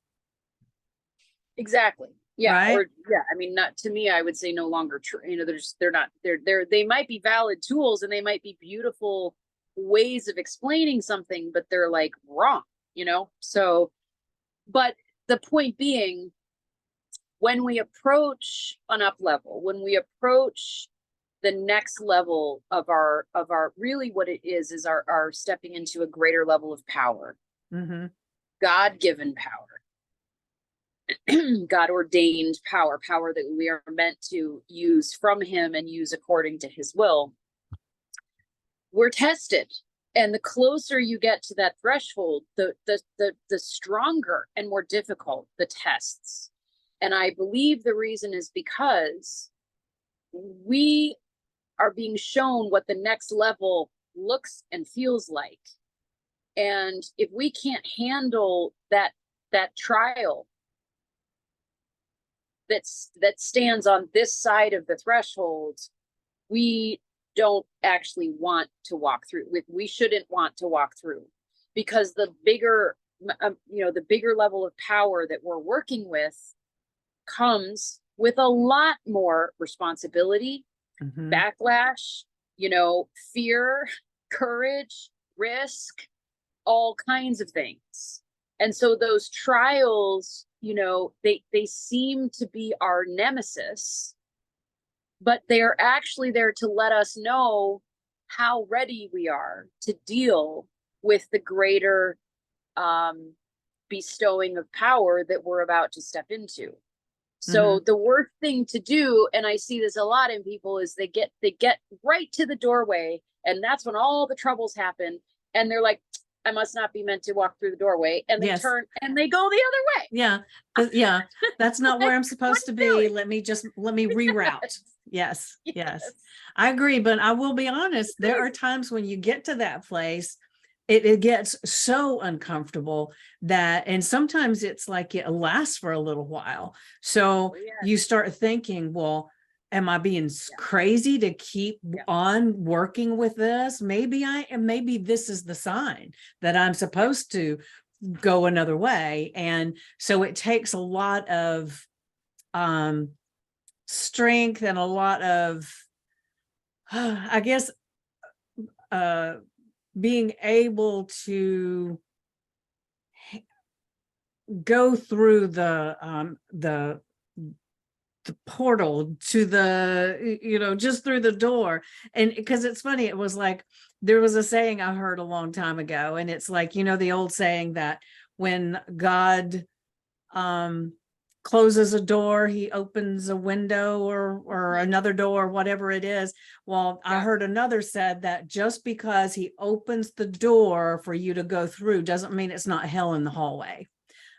Exactly. Yeah. Right? Or I mean, not to me, I would say no longer true. They might be valid tools, and they might be beautiful ways of explaining something, but they're like wrong, So, but the point being, when we approach an up level, when we approach the next level of our really what it is our stepping into a greater level of power, God-given power, God ordained power that we are meant to use from him and use according to his will. We're tested. And the closer you get to that threshold, the stronger and more difficult the tests. And I believe the reason is because we are being shown what the next level looks and feels like. And if we can't handle that trial that stands on this side of the threshold, we don't actually want to walk through. We shouldn't want to walk through, because the bigger the bigger level of power that we're working with comes with a lot more responsibility, backlash, fear, courage, risk, all kinds of things. And so those trials, they seem to be our nemesis, but they're actually there to let us know how ready we are to deal with the greater bestowing of power that we're about to step into. So the worst thing to do, and I see this a lot in people, is they get right to the doorway, and that's when all the troubles happen, and they're like, I must not be meant to walk through the doorway, and they turn and they go the other way. Yeah, that's not where I'm supposed to be. Let me reroute. Yes. I agree, but I will be honest, there are times when you get to that place, it gets so uncomfortable and sometimes it's like it lasts for a little while. So you start thinking, well, am I being crazy to keep on working with this? Maybe this is the sign that I'm supposed to go another way. And so it takes a lot of strength and a lot of, I guess, being able to go through the portal to just through the door. And because it's funny, it was like, there was a saying I heard a long time ago, and it's like, the old saying that when God closes a door, he opens a window or another door, whatever it is. Well, I heard another said that just because he opens the door for you to go through doesn't mean it's not hell in the hallway.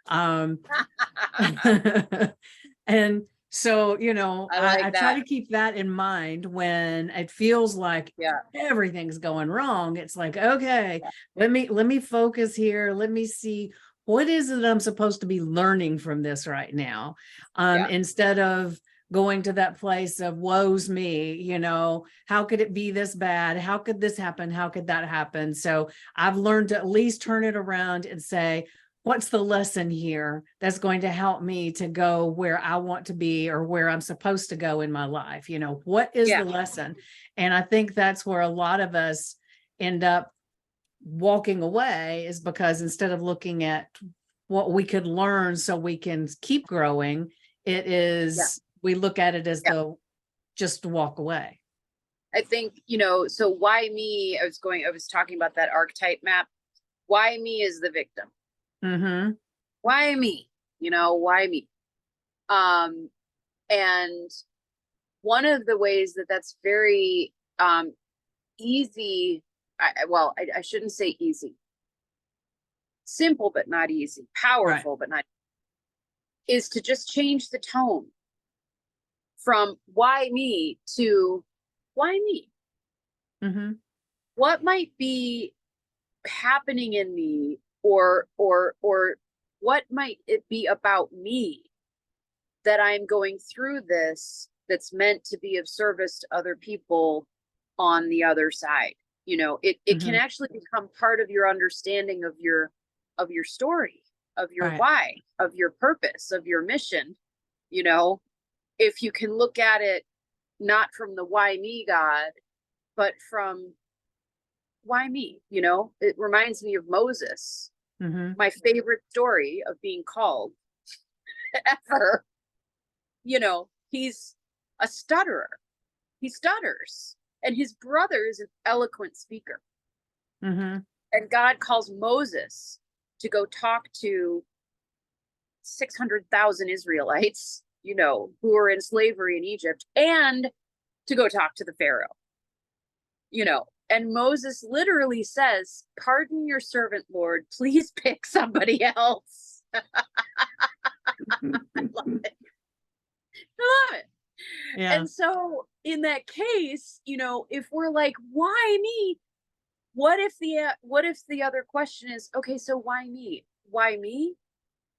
And so, I try to keep that in mind when it feels like everything's going wrong. It's like, okay, let me focus here. Let me see, what is it I'm supposed to be learning from this right now? Instead of going to that place of woe's me, how could it be this bad? How could this happen? How could that happen? So I've learned to at least turn it around and say, what's the lesson here that's going to help me to go where I want to be or where I'm supposed to go in my life? What is the lesson? And I think that's where a lot of us end up walking away, is because instead of looking at what we could learn so we can keep growing, it is, we look at it as though just to walk away. I think, so why me? I was talking about that archetype map. Why me is the victim. Why me? Why me? And one of the ways that's very easy, I shouldn't say easy, simple but not easy, powerful but not, is to just change the tone from why me to why me. What might be happening in me, or what might it be about me that I'm going through this that's meant to be of service to other people on the other side? It can actually become part of your understanding of your story, of your why, of your purpose, of your mission. If you can look at it not from the why me God, but from why me. It reminds me of Moses. My favorite story of being called ever. He's a stutterer. He stutters, and his brother is an eloquent speaker. And God calls Moses to go talk to 600,000 Israelites, who are in slavery in Egypt, and to go talk to the Pharaoh. And Moses literally says, "Pardon your servant, Lord, please pick somebody else." I love it. I love it. And so in that case, if we're like, why me? What if the other question is, okay, so why me? Why me?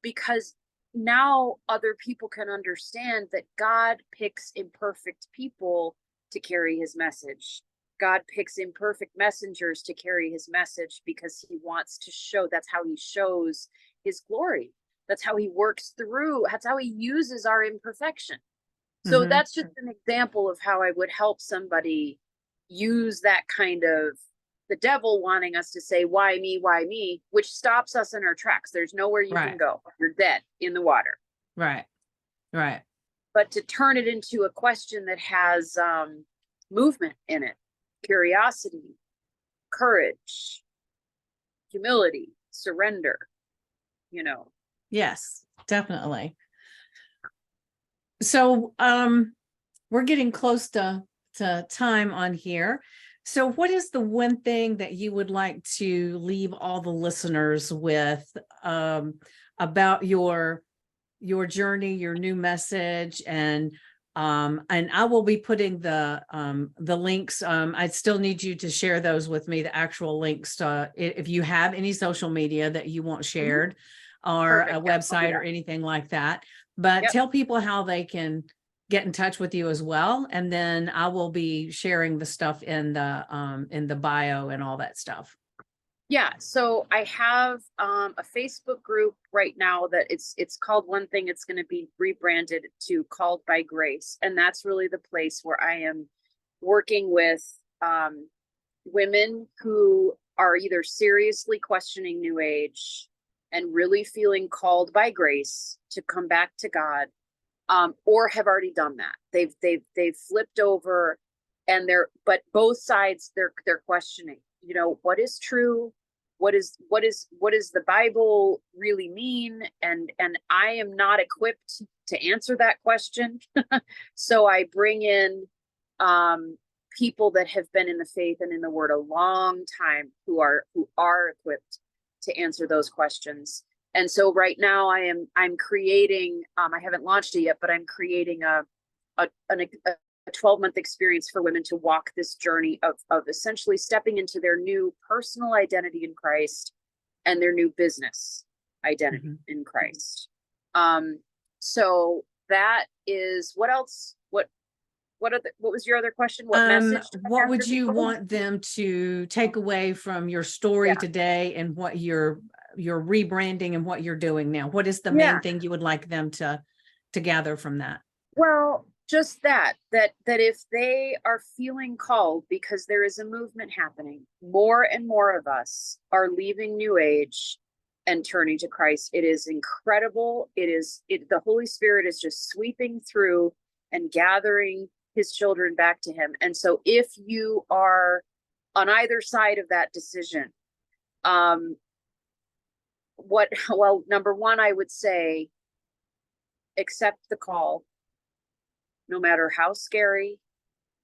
Because now other people can understand that God picks imperfect people to carry his message. God picks imperfect messengers to carry his message because he wants to show, that's how he shows his glory. That's how he works through, that's how he uses our imperfection. So that's just an example of how I would help somebody use that kind of, the devil wanting us to say, why me, which stops us in our tracks. There's nowhere you can go. You're dead in the water. Right. Right. But to turn it into a question that has movement in it, curiosity, courage, humility, surrender, you know. Yes, definitely. So we're getting close to time on here. So what is the one thing that you would like to leave all the listeners with about your journey, your new message? And I will be putting the links. I still need you to share those with me, the actual links to, if you have any social media that you want shared, or a website or anything like that. But tell people how they can get in touch with you as well. And then I will be sharing the stuff in the bio and all that stuff. Yeah, so I have a Facebook group right now that it's called One Thing. It's going to be rebranded to Called by Grace, and that's really the place where I am working with women who are either seriously questioning New Age and really feeling called by grace to come back to God, or have already done that. They've flipped over, and but both sides they're questioning. You know, what is true? What does the Bible really mean? And I am not equipped to answer that question. So I bring in people that have been in the faith and in the word a long time who are equipped to answer those questions. And so right now I'm creating, I haven't launched it yet, but I'm creating a 12-month experience for women to walk this journey of essentially stepping into their new personal identity in Christ and their new business identity in Christ. So that is, what else? What was your other question? What message? What would you want them to take away from your story today, and what you're rebranding and what you're doing now? What is the main thing you would like them to gather from that? Well, just that if they are feeling called, because there is a movement happening, more and more of us are leaving New Age and turning to Christ. It is incredible. The Holy Spirit is just sweeping through and gathering his children back to him. And so if you are on either side of that decision, number one, I would say, accept the call. No matter how scary,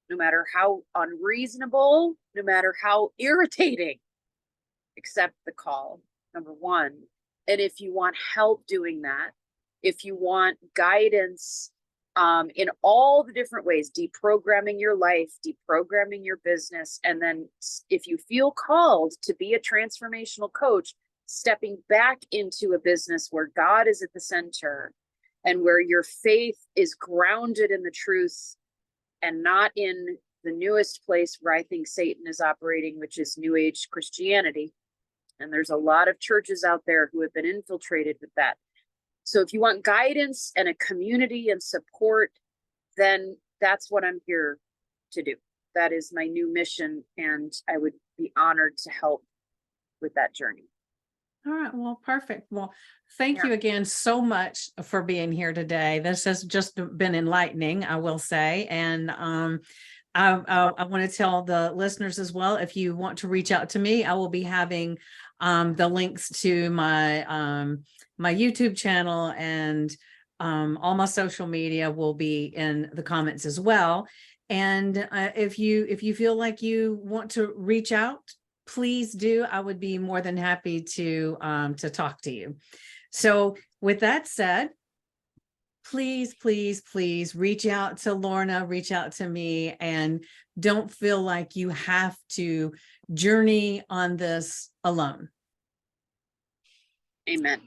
no matter how unreasonable, no matter how irritating, accept the call, number one. And if you want help doing that, if you want guidance in all the different ways, deprogramming your life, deprogramming your business, and then if you feel called to be a transformational coach, stepping back into a business where God is at the center, and where your faith is grounded in the truth and not in the newest place where I think Satan is operating, which is New Age Christianity. And there's a lot of churches out there who have been infiltrated with that. So if you want guidance and a community and support, then that's what I'm here to do. That is my new mission, and I would be honored to help with that journey. All right. Well, perfect. Well, thank you again so much for being here today. This has just been enlightening, I will say. And I want to tell the listeners as well, if you want to reach out to me, I will be having the links to my my YouTube channel, and all my social media will be in the comments as well. And if you feel like you want to reach out, please do. I would be more than happy to talk to you. So with that said, please, please, please reach out to Lorna, reach out to me, and don't feel like you have to journey on this alone. Amen.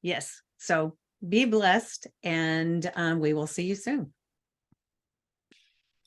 Yes. So be blessed, and we will see you soon.